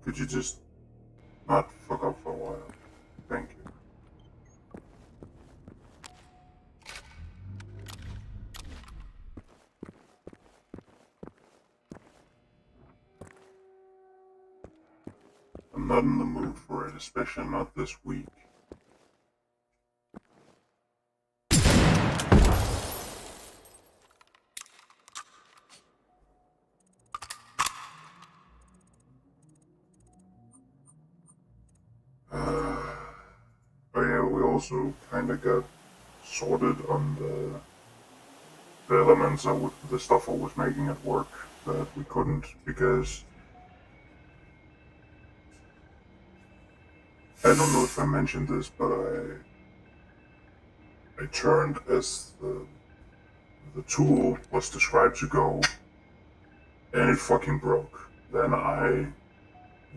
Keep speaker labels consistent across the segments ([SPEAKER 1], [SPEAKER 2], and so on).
[SPEAKER 1] Could you just not fuck up for a while? Thank you. I'm not in the mood for it, especially not this week. Oh yeah, we also kinda got sorted on the elements the stuff I was making at work that we couldn't because I don't know if I mentioned this, but I turned as the tool was described to go, and it fucking broke. Then I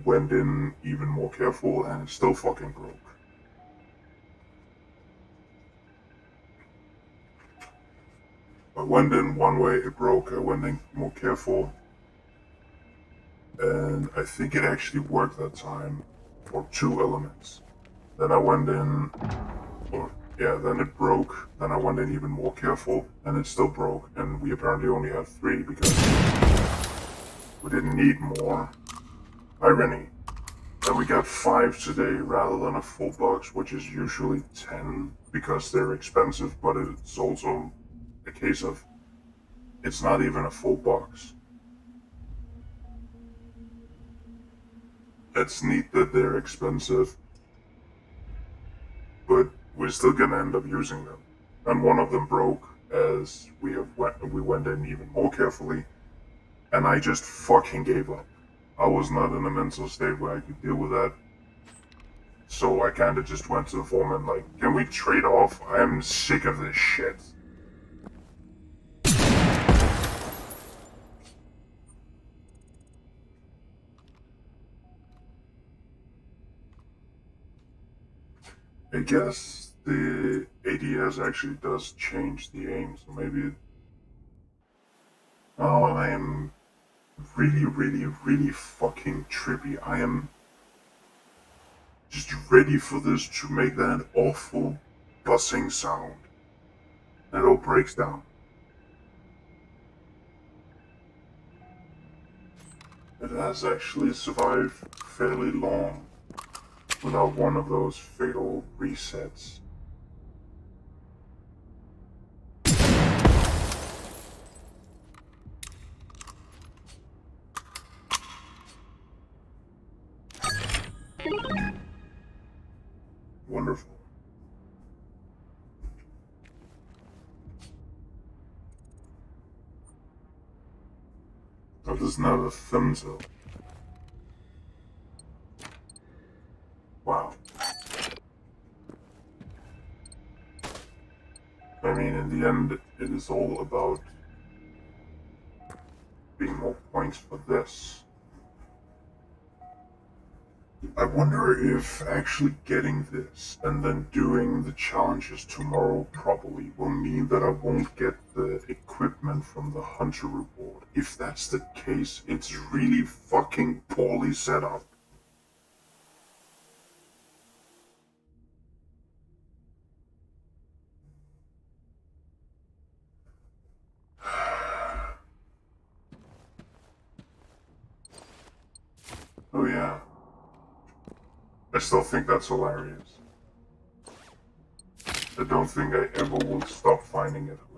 [SPEAKER 1] went in even more careful, and it still fucking broke. I went in one way, it broke. I went in more careful, and I think it actually worked that time for 2 elements. Then I went in, or yeah, then it broke. Then I went in even more careful, and it still broke. And we apparently only had 3 because we didn't need more. Irony that we got 5 today rather than a full box, which is usually 10 because they're expensive, but it's also a case of it's not even a full box. It's neat that they're expensive, but we're still gonna end up using them. And one of them broke as we went in even more carefully, and I just fucking gave up. I was not in a mental state where I could deal with that. So I kinda just went to the foreman like, can we trade off? I'm sick of this shit. I guess the ADS actually does change the aim, so maybe oh, I am really, really, really fucking trippy. I am just ready for this to make that awful buzzing sound. And it all breaks down. It has actually survived fairly long without one of those fatal resets. Wonderful. That is not a thumbs up. Wow. I mean, in the end, it is all about being more points for this. I wonder if actually getting this and then doing the challenges tomorrow probably will mean that I won't get the equipment from the hunter reward. If that's the case, it's really fucking poorly set up. Oh yeah. I still think that's hilarious. I don't think I ever will stop finding it hilarious.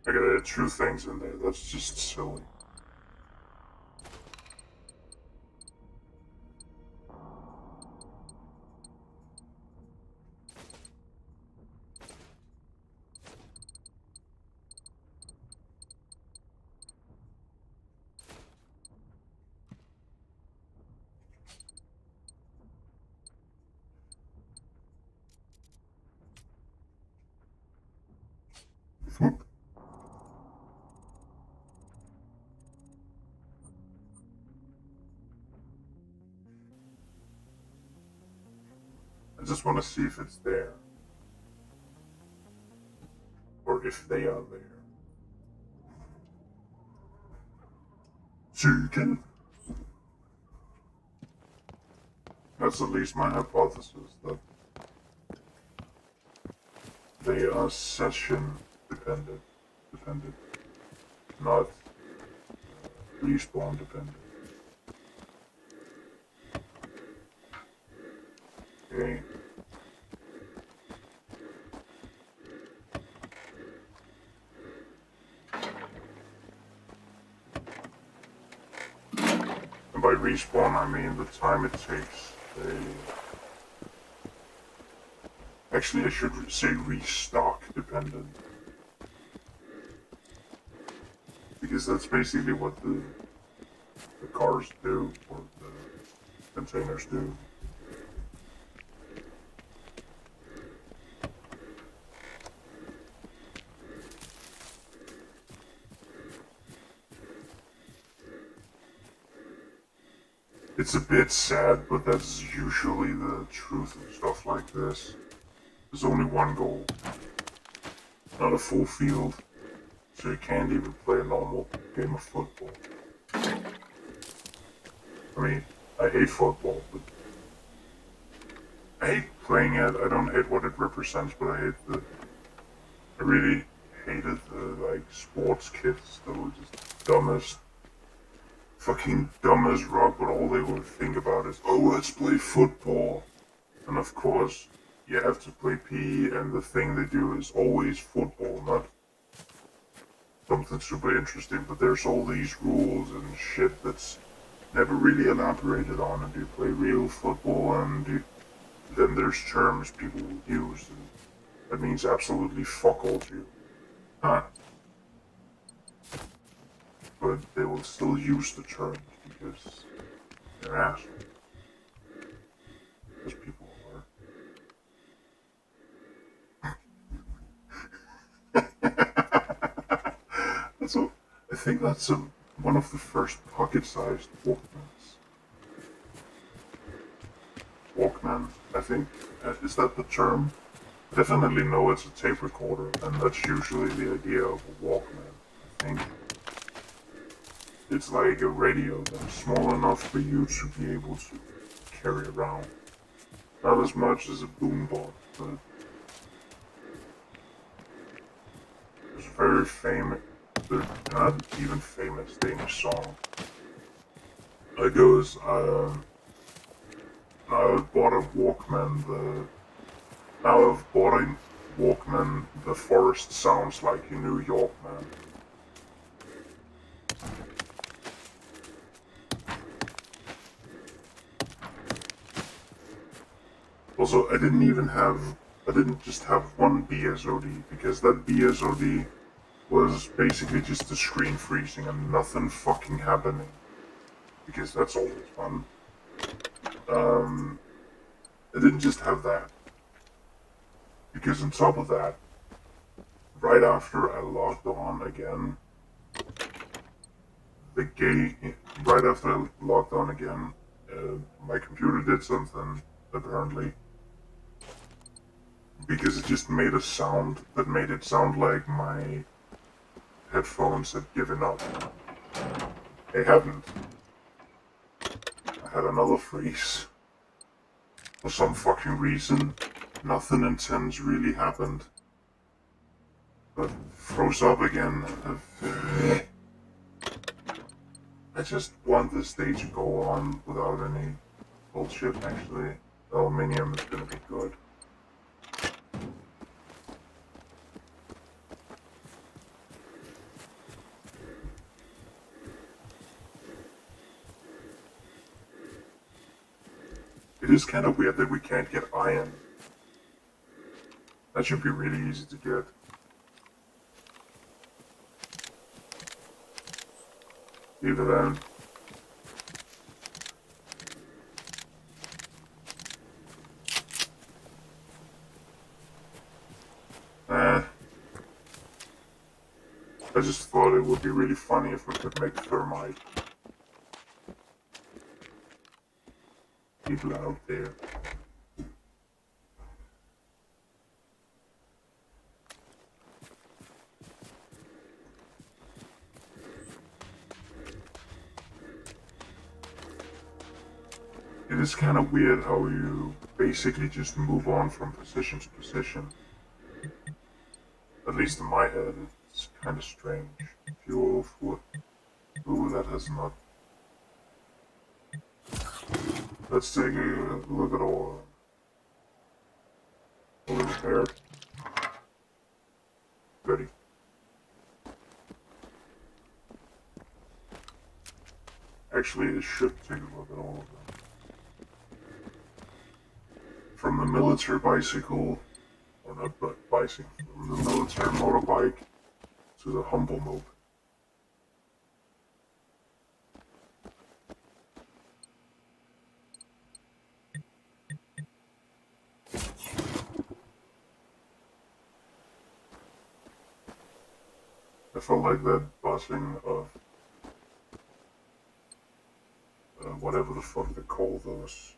[SPEAKER 1] I gotta add true things in there. That's just silly. just want to see if it's there. Or if they are there. Chicken? That's at least my hypothesis, that they are session dependent, not respawn dependent. Okay. And by respawn, I mean the time it takes. Actually, I should say restock dependent. Because that's basically what the cars do, or the containers do. It's a bit sad, but that's usually the truth of stuff like this. There's only one goal, not a full field, so you can't even play a normal game of football. I mean, I hate football, but I hate playing it. I don't hate what it represents, but I really hated the, sports kids that were just fucking dumb as rock, but all they would think about is, oh, let's play football. And of course, you have to play PE, and the thing they do is always football, not something super interesting, but there's all these rules and shit that's never really elaborated on, and you play real football, and then there's terms people will use, and that means absolutely fuck all to you. Huh. But they will still use the terms because they're assholes. Because people are. I think that's one of the first pocket-sized Walkmans. Walkman, I think. Is that the term? I definitely know it's a tape recorder, and that's usually the idea of a Walkman, I think. It's like a radio that's small enough for you to be able to carry around. Not as much as a boombox, but it's very famous. Not even famous Danish song. It goes, I bought a Walkman, now I've bought a Walkman, the forest sounds like a New York man. Also, I didn't just have one BSOD, because that BSOD was basically just the screen freezing and nothing fucking happening. Because that's always fun. I didn't just have that. Because on top of that, right after I logged on again, my computer did something, apparently. Because it just made a sound that made it sound like my headphones had given up. They hadn't. I had another freeze. For some fucking reason, nothing intense really happened. But froze up again. I just want this day to go on without any bullshit, actually. The aluminium is gonna be good. It is kind of weird that we can't get iron. That should be really easy to get. Leave it in. I just thought it would be really funny if we could make thermite. People out there. It is kind of weird how you basically just move on from position to position. At least in my head, it's kind of strange. If you're foot, ooh, that has not. Let's take a look at all repaired. Ready. Actually, it should take a look at all of them. From the military bicycle, or not bicycle, from the military motorbike to the humble moped. I felt like that buzzing of whatever the fuck they call those